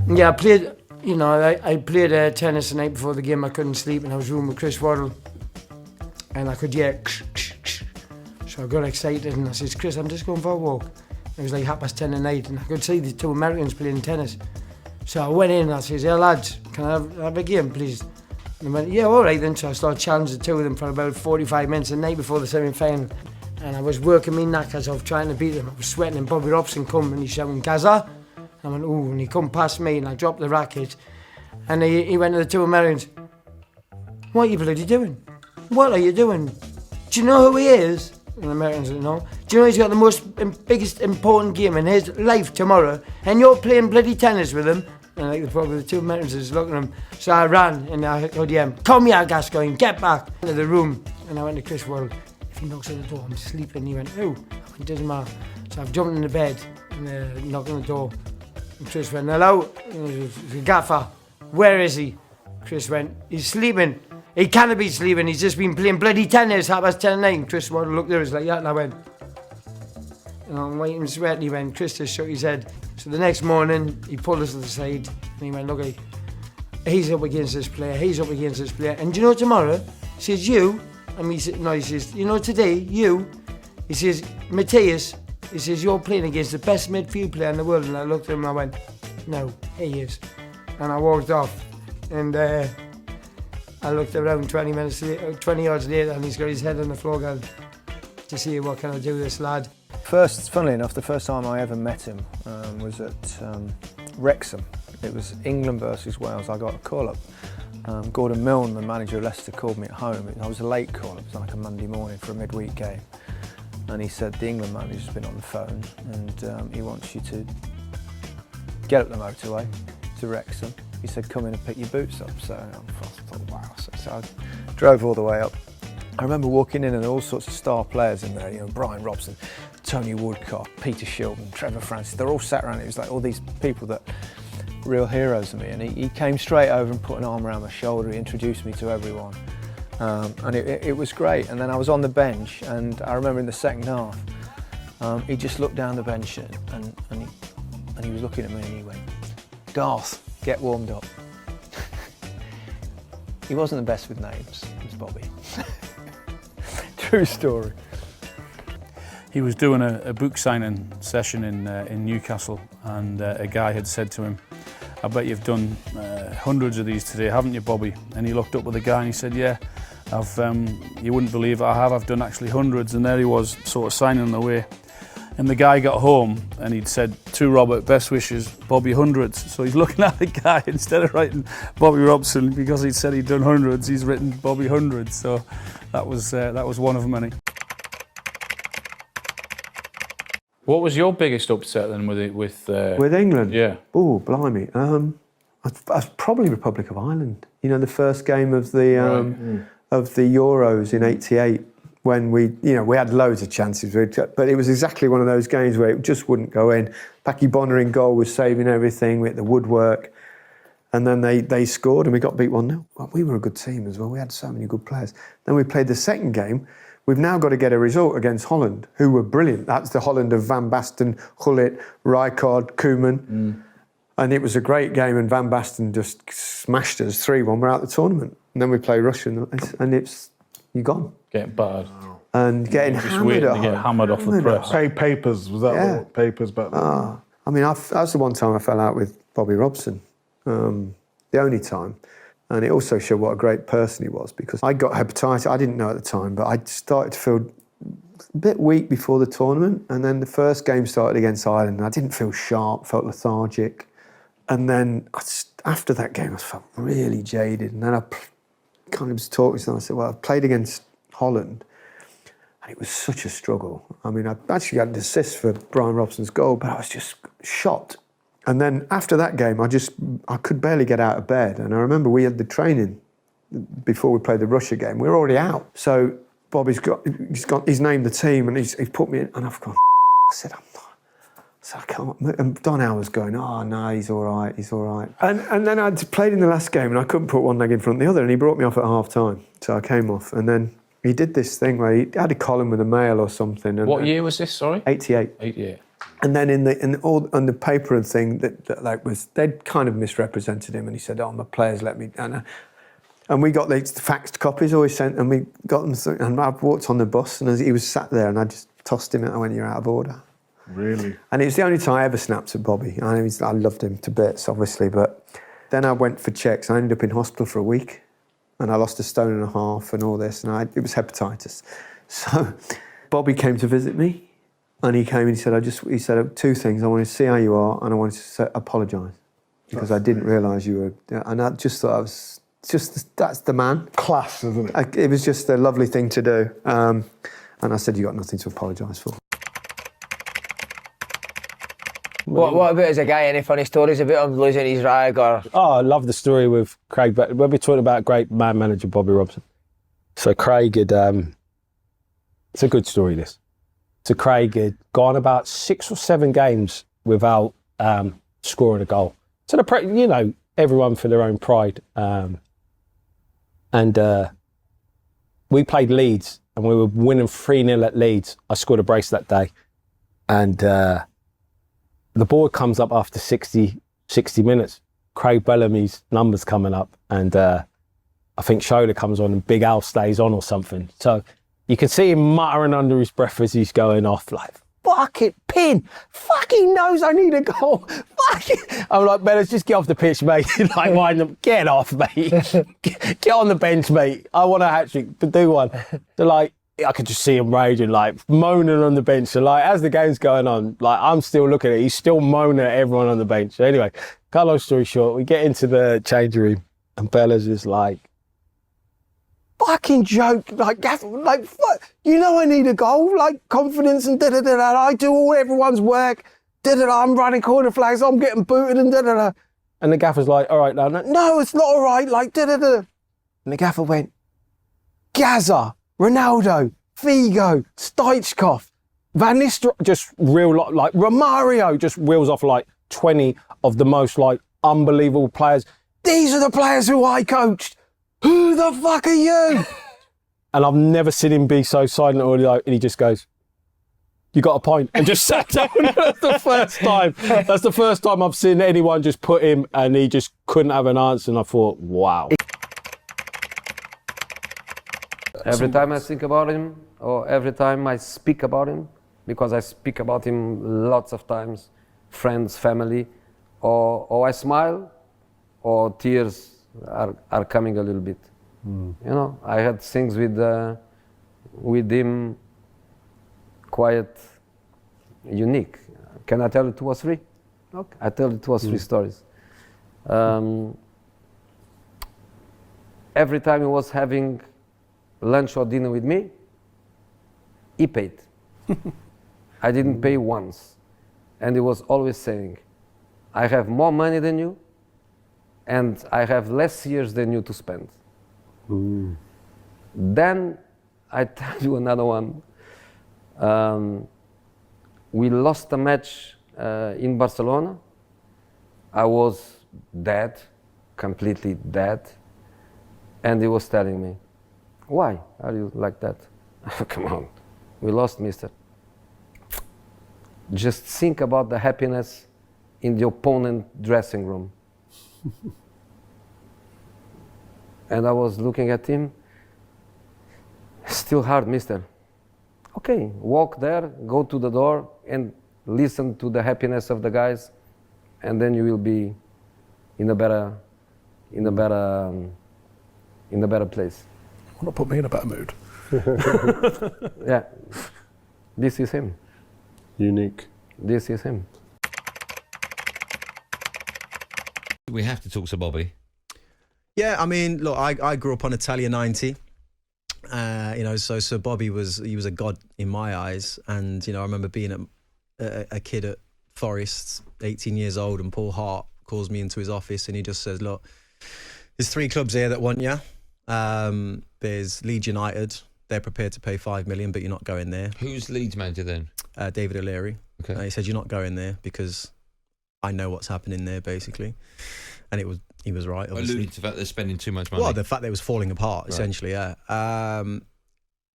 Yeah, I played, I played tennis the night before the game. I couldn't sleep and I was rooming with Chris Waddle. And I could hear so I got excited and I said, Chris, I'm just going for a walk. It was like 10:30 at night and I could see the two Americans playing tennis. So I went in and I said, hey lads, can I have a game please? And they went, yeah, all right then. So I started challenging the two of them for about 45 minutes the night before the semi-final. And I was working me knackers off trying to beat them. I was sweating and Bobby Robson come and he's shouting, Gaza? I went, ooh, and he come past me and I dropped the racket. And he went to the two Americans, what are you bloody doing? What are you doing? Do you know who he is? And the Americans said, no. Do you know he's got the biggest important game in his life tomorrow? And you're playing bloody tennis with him? And like probably the two Americans was looking at him. So I ran and I heard him, come here, Gascoigne, get back into the room. And I went to Chris Waddle, if he knocks on the door, I'm sleeping. He went, oh. I went, doesn't matter. So I've jumped in the bed and knocked on the door. And Chris went, hello? Gaffer, where is he? Chris went, he's sleeping. He can't be sleeping, he's just been playing bloody tennis 10:30 at night. And Chris Waddle looked there, was like that, and I went, and I'm waiting, sweating. He went, Chris just shook his head. So the next morning, he pulled us to the side, and he went, look, he's up against this player, he's up against this player. And do you know tomorrow? He says, you, and he said, no, he says, you know today, you, he says, Matthias, he says, you're playing against the best midfield player in the world. And I looked at him and I went, no, he is. And I walked off, and I looked around 20 yards later and he's got his head on the floor going, to see what can I do with this lad. Funnily enough, the first time I ever met him was at Wrexham. It was England versus Wales. I got a call up. Gordon Milne, the manager of Leicester, called me at home. I was a late call, it was like a Monday morning for a midweek game. And he said, the England manager's been on the phone and he wants you to get up the motorway to Wrexham. He said, come in and pick your boots up. So I thought, wow. So I drove all the way up. I remember walking in and all sorts of star players in there, Brian Robson, Tony Woodcock, Peter Shilton, Trevor Francis. They're all sat around. It was like all these people that real heroes to me. And he came straight over and put an arm around my shoulder. He introduced me to everyone. And it was great. And then I was on the bench and I remember in the second half, he just looked down the bench and he was looking at me and he went, Garth, get warmed up. He wasn't the best with names, it was Bobby. True story. He was doing a book signing session in Newcastle and a guy had said to him, I bet you've done hundreds of these today, haven't you, Bobby? And he looked up at the guy and he said, yeah, you wouldn't believe it, I have, I've done actually hundreds. And there he was, sort of signing away. And the guy got home and he'd said to Robert, best wishes, Bobby hundreds. So he's looking at the guy, instead of writing Bobby Robson, because he'd said he'd done hundreds, he's written Bobby hundreds. So that was one of many. What was your biggest upset then with England? Yeah. Oh, blimey. Probably Republic of Ireland. The first game of the Euros in '88. When we had loads of chances, but it was exactly one of those games where it just wouldn't go in. Packie Bonner in goal was saving everything, we had the woodwork, and then they scored and we got beat 1-0. Well, we were a good team as well, we had so many good players. Then we played the second game. We've now got to get a result against Holland, who were brilliant. That's the Holland of Van Basten, Gullit, Rijkaard, Koeman. And it was a great game and Van Basten just smashed us 3-1, we're out of the tournament. And then we play Russia and you're gone. Getting battered. And getting hammered at home. Get hammered off the press. Papers, was that what? Papers back then? I mean, that's the one time I fell out with Bobby Robson. The only time. And it also showed what a great person he was, because I got hepatitis, I didn't know at the time, but I started to feel a bit weak before the tournament. And then the first game started against Ireland and I didn't feel sharp, felt lethargic. And then after that game, I felt really jaded. And then I kind of was talking to them. I said, well, I've played against Holland and it was such a struggle. I mean, I actually had an assist for Brian Robson's goal, but I was just shot. And then after that game, I could barely get out of bed. And I remember we had the training before we played the Russia game. We were already out. So Bobby's he's named the team and he's put me in, and I've gone, I said, I'm not. So I can't. And Don Howe was going, oh no, he's all right, he's all right. And then I'd played in the last game and I couldn't put one leg in front of the other, and he brought me off at half time. So I came off, and then he did this thing where he had a column with the Mail or something. And what year was this, sorry? 88. 88. And then in the paper and thing they'd kind of misrepresented him, and he said, "Oh, my players let me." And we got the faxed copies always sent, and we got them. And I walked on the bus, and as he was sat there, and I just tossed him out. I went, "You're out of order." Really? And it was the only time I ever snapped at Bobby. I loved him to bits, obviously, but then I went for checks. I ended up in hospital for a week, and I lost 1.5 stone and all this, and it was hepatitis. So Bobby came to visit me. And he came and he said 2 things. I wanted to see how you are, and I wanted to apologise because I didn't realise you were. And I just thought that's the man. Class, isn't it? It was just a lovely thing to do. And I said, you got nothing to apologise for. What about as a guy? Any funny stories about him losing his rag or? Oh, I love the story with Craig. But when we're talking about great man manager Bobby Robson, so Craig had. It's a good story. This. So Craig had gone about 6 or 7 games without scoring a goal. So everyone for their own pride. And we played Leeds, and we were winning 3-0 at Leeds. I scored a brace that day, and the board comes up after 60 minutes. Craig Bellamy's numbers coming up, and I think Shoulder comes on, and Big Al stays on or something. So. You can see him muttering under his breath as he's going off, like, fuck it, pin, fucking knows I need a goal, fuck it. I'm like, Bellas, just get off the pitch, mate. Like, wind them, get off, mate. Get on the bench, mate. I want a hat-trick, to do one. So, like, I could just see him raging, like, moaning on the bench. So, like, as the game's going on, like, I'm still looking at it. He's still moaning at everyone on the bench. So, anyway, cut a long story short, we get into the changing room, and Bellas is like, fucking joke, like fuck, I need a goal, like confidence and da-da-da-da, I do all everyone's work, da-da-da, I'm running corner flags, I'm getting booted and da-da-da. And the gaffer's like, all right, no, it's not all right, like da-da-da. And the gaffer went, Gaza, Ronaldo, Figo, Stoichkov, Van Nistelrooy, just like Romario, just reels off like 20 of the most like unbelievable players. These are the players who I coached. Who the fuck are you? And I've never seen him be so silent or like, and he just goes, you got a point, and just sat down. That's the first time. That's the first time I've seen anyone just put him, and he just couldn't have an answer, and I thought, wow. Every time I think about him, or every time I speak about him, because I speak about him lots of times, friends, family, or I smile, or tears are coming a little bit. I had things with him quite unique. Can I tell you 2 or 3? Okay. I tell you 2 or 3 stories. Every time he was having lunch or dinner with me, he paid. I didn't pay once. And he was always saying, I have more money than you, and I have less years than you to spend. Then I tell you another one. We lost a match in Barcelona. I was dead, completely dead. And he was telling me, why are you like that? Come on, we lost, mister. Just think about the happiness in the opponent dressing room. And I was looking at him, still hard, mister. Okay, walk there, go to the door and listen to the happiness of the guys, and then you will be in a better place. Why not put me in a better mood? Yeah, this is him. Unique. This is him. We have to talk to Bobby. Yeah, I mean, look, I grew up on Italia 90. So Bobby was a god in my eyes, and I remember being a kid at Forest, 18 years old, and Paul Hart calls me into his office and he just says, look, there's 3 clubs here that want you. There's Leeds United. They're prepared to pay 5 million, but you're not going there. Who's Leeds manager then? David O'Leary. Okay. He said, you're not going there because I know what's happening there, basically. And he was right, obviously. Alluding to the fact they're spending too much money. Well, the fact that it was falling apart, essentially, yeah.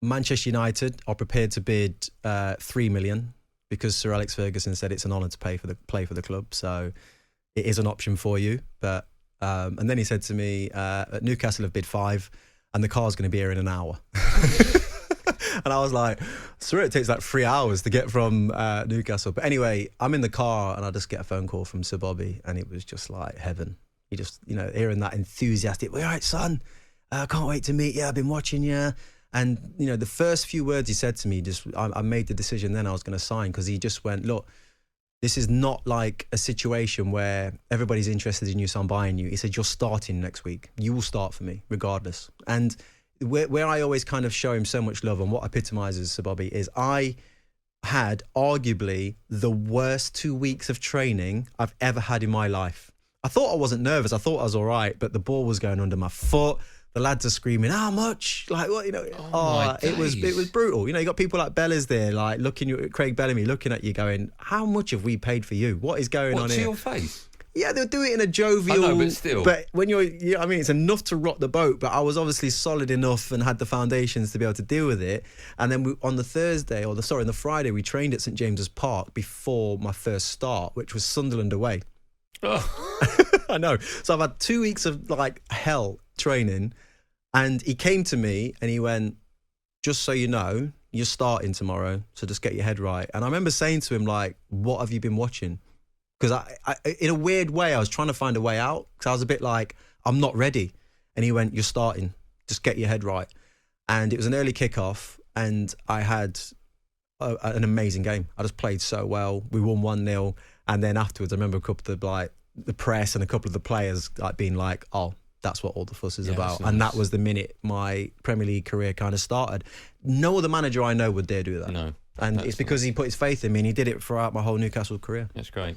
Manchester United are prepared to bid 3 million because Sir Alex Ferguson said it's an honour to play for the club. So it is an option for you. But and then he said to me, Newcastle have bid 5 and the car's going to be here in an hour. And I was like, sir, it takes like 3 hours to get from Newcastle. But anyway, I'm in the car and I just get a phone call from Sir Bobby, and it was just like heaven. He just, hearing that enthusiastic, all right, son, I can't wait to meet you. I've been watching you. And, the first few words he said to me, I made the decision then I was going to sign, because he just went, look, this is not like a situation where everybody's interested in you, so I'm buying you. He said, you're starting next week. You will start for me, regardless. And where I always kind of show him so much love, and what epitomises Sir Bobby, is I had arguably the worst 2 weeks of training I've ever had in my life. I thought I wasn't nervous. I thought I was all right, but the ball was going under my foot. The lads are screaming, how much? Like, what, it was brutal. You got people like Bellas there, like looking at Craig Bellamy, looking at you going, how much have we paid for you? What is going on here? To your face? Yeah, they'll do it in a jovial... I know, but still. But when it's enough to rock the boat, but I was obviously solid enough and had the foundations to be able to deal with it. And then on the Friday, we trained at St James's Park before my first start, which was Sunderland away. Oh. I know. So I've had 2 weeks of like hell training, and he came to me and he went, just so you know, you're starting tomorrow, so just get your head right. And I remember saying to him, like, what have you been watching? Because I in a weird way, I was trying to find a way out, because I was a bit like, I'm not ready. And he went, you're starting, just get your head right. And it was an early kickoff, and I had an amazing game. I just played so well. We won 1-0. And then afterwards, I remember a couple of the press and a couple of the players like being like, oh, that's what all the fuss is about. Nice. And that was the minute my Premier League career kind of started. No other manager I know would dare do that. No. And it's because he put his faith in me, and he did it throughout my whole Newcastle career. That's great.